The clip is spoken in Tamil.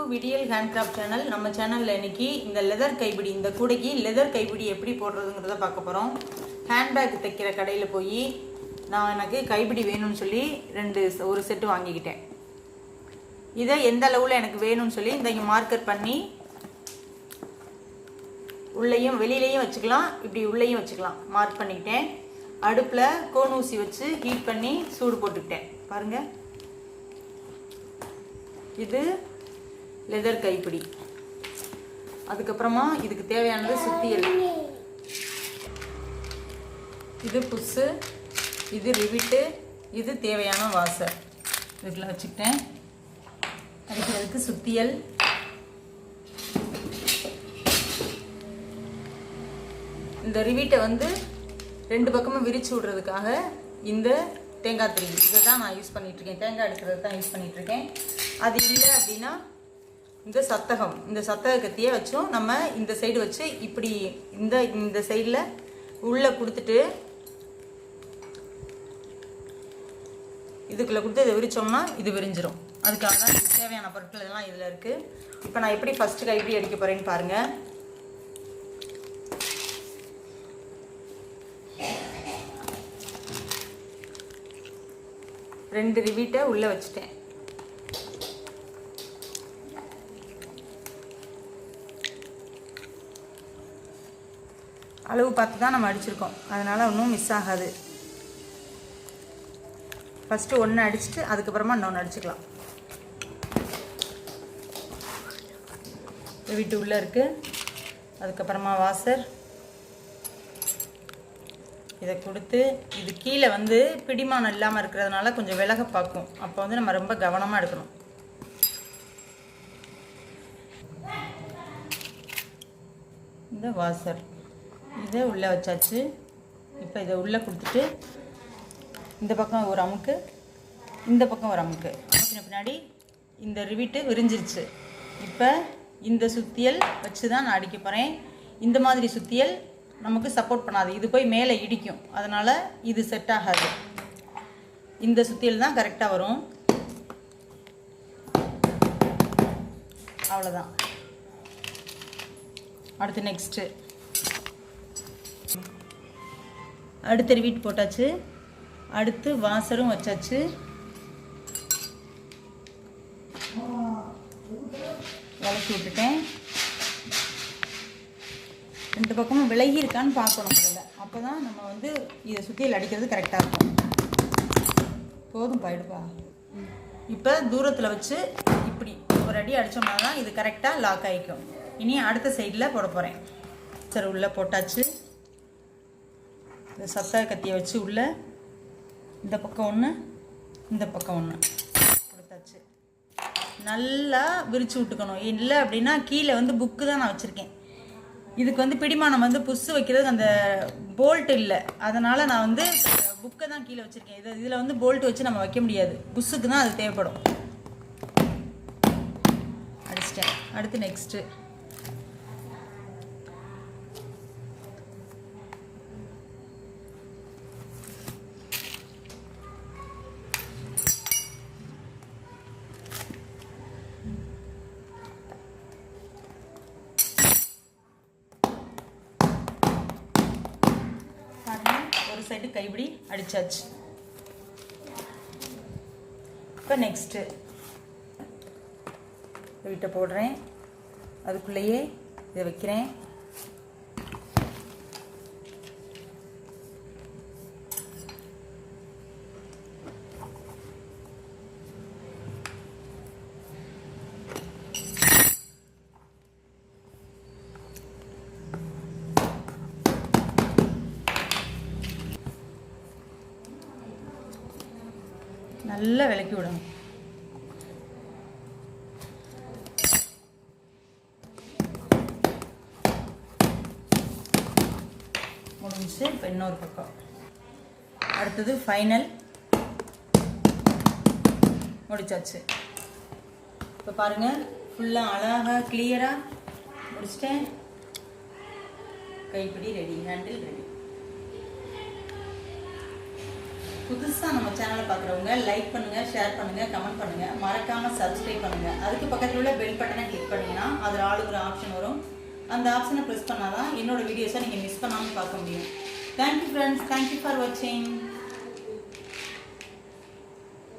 விடியல் ஹேண்ட்கிராஃப்ட் சேனல். நம்ம சேனலில் இன்னைக்கு இந்த லெதர் கைப்பிடி, இந்த கூடைக்கு லெதர் கைப்பிடி எப்படி போடுறதுங்கிறத பார்க்க போகிறோம். ஹேண்ட்பேக் தைக்கிற கடையில் போய் நான் எனக்கு கைப்பிடி வேணும்னு சொல்லி ஒரு செட்டு வாங்கிக்கிட்டேன். இதை எந்த அளவில் எனக்கு வேணும்னு சொல்லி இந்த இங்கே மார்க்கர் பண்ணி உள்ளேயும் வெளியிலையும் வச்சுக்கலாம், இப்படி உள்ளேயும் வச்சுக்கலாம். மார்க் பண்ணிக்கிட்டேன். அடுப்பில் கோன் ஊசி வச்சு ஹீட் பண்ணி சூடு போட்டுக்கிட்டேன். பாருங்கள், இது லெதர் கைப்பிடி. அதுக்கப்புறமா இதுக்கு தேவையானது சுத்தியல். இது புஷ்ஷு, இது ரிவிட்டு, இது தேவையான வாசர். இதுக்குள்ள வச்சுக்கிட்டேன். அடிக்கிறதுக்கு சுத்தியல், இந்த ரிவிட்டை வந்து ரெண்டு பக்கமும் விரிச்சு விடுறதுக்காக இந்த தேங்காய் திரி இதை தான் நான் யூஸ் பண்ணிகிட்ருக்கேன். தேங்காய் எடுக்கிறது தான் யூஸ் பண்ணிகிட்ருக்கேன். அது இல்லை அப்படின்னா இந்த சத்தகம், இந்த சத்தக கத்தியை வச்சும் நம்ம இந்த சைடு வச்சு இப்படி இந்த சைடில் உள்ளே கொடுத்துட்டு இதுக்குள்ளே கொடுத்து இதை விரிச்சோம்னா இது விரிஞ்சிடும். அதுக்காக தான் தேவையான பொருட்கள் எல்லாம் இதில் இருக்குது. இப்போ நான் எப்படி ஃபஸ்ட்டு கைப்பிடி அடிக்க போகிறேன்னு பாருங்கள். ரெண்டு ரிவிட்டை உள்ளே வச்சுட்டேன். அளவு பார்த்து தான் நம்ம அடிச்சிருக்கோம், அதனால் ஒன்றும் மிஸ் ஆகாது. ஃபஸ்ட்டு ஒன்று அடிச்சுட்டு அதுக்கப்புறமா இன்னொன்று அடிச்சுக்கலாம். ரிவிட்டு உள்ளே இருக்குது. அதுக்கப்புறமா வாசர் இதை கொடுத்து இது கீழே வந்து பிடிமானம் இல்லாமல் இருக்கிறதுனால கொஞ்சம் விலக பார்க்கும். அப்போ வந்து நம்ம ரொம்ப கவனமாக எடுக்கணும். இந்த வாசர் இதை உள்ளே வச்சாச்சு. இப்போ இதை உள்ளே கொடுத்துட்டு இந்த பக்கம் ஒரு அமுக்கு, இந்த பக்கம் ஒரு அமுக்கு. அமுக்கின பின்னாடி இந்த ரிவிட்டு விரிஞ்சிருச்சு. இப்போ இந்த சுத்தியல் வச்சு தான் நான் அடிக்க போகிறேன். இந்த மாதிரி சுத்தியல் நமக்கு சப்போர்ட் பண்ணாது, இது போய் மேலே இடிக்கும். அதனால் இது செட் ஆகாது. இந்த சுத்தியல் தான் கரெக்டாக வரும். அவ்வளோதான். அடுத்து நெக்ஸ்ட்டு அடுத்த ரிவீட் போட்டாச்சு. அடுத்து வாசரும் வச்சாச்சு. விளக்கி விட்டுட்டேன். ரெண்டு பக்கமும் விலகி இருக்கான்னு பார்க்கணும் முதல்ல. அப்போ தான் நம்ம வந்து இதை சுற்றியில் அடிக்கிறது கரெக்டாக இருக்கும். போதும் பாயிடுப்பா. இப்போ தூரத்தில் வச்சு இப்படி ஒரு அடி அடித்தோம்னா தான் இது கரெக்டாக லாக் ஆகிக்கும். இனி அடுத்த சைடில் போட போகிறேன். சரி, உள்ளே போட்டாச்சு. இந்த சத்தக கத்தியை வச்சு உள்ளே இந்த பக்கம் ஒன்று, இந்த பக்கம் ஒன்று கொடுத்தாச்சு. நல்லா விரித்து விட்டுக்கணும். இல்லை அப்படின்னா கீழே வந்து புக்கு தான் நான் வச்சுருக்கேன். இதுக்கு வந்து பிடிமானம் வந்து புஷ்ஷு வைக்கிறதுக்கு அந்த போல்ட் இல்லை, அதனால் நான் வந்து புக்கை தான் கீழே வச்சுருக்கேன். இதில் வந்து போல்ட் வச்சு நம்ம வைக்க முடியாது, புஷ்ஷுக்கு தான் அது தேவைப்படும். அடிச்சிட்டேன். அடுத்து நெக்ஸ்ட்டு ஒரு சைடு கைப்பிடி அடிச்சாச்சு. இப்போ நெக்ஸ்ட்டு வீட்டை போடுறேன். அதுக்குள்ளேயே இதை வைக்கிறேன். நல்லா விளக்கி விடணும். முடிஞ்சு. இப்போ இன்னொரு பக்கம் அடுத்தது ஃபைனல் முடிச்சாச்சு. இப்போ பாருங்கள், ஃபுல்லாக அழகாக கிளியராக முடிச்சிட்டேன். கைப்பிடி ரெடி, ஹேண்டில் ரெடி. புதுசாக நம்ம சேனலை பார்க்குறவங்க லைக் பண்ணுங்கள், ஷேர் பண்ணுங்கள், கமெண்ட் பண்ணுங்கள், மறக்காமல் சப்ஸ்கிரைப் பண்ணுங்கள். அதுக்கு பக்கத்தில் உள்ள பெல் பட்டனை கிளிக் பண்ணிங்கன்னா அதில் ஆளுங்கிற ஆப்ஷன் வரும். அந்த ஆப்ஷனை ப்ரெஸ் பண்ணால் தான் என்னோடய வீடியோஸை நீங்கள் மிஸ் பண்ணாமல் பார்க்க முடியும். தேங்க்யூ ஃப்ரெண்ட்ஸ், தேங்க்யூ ஃபார் வாட்சிங்.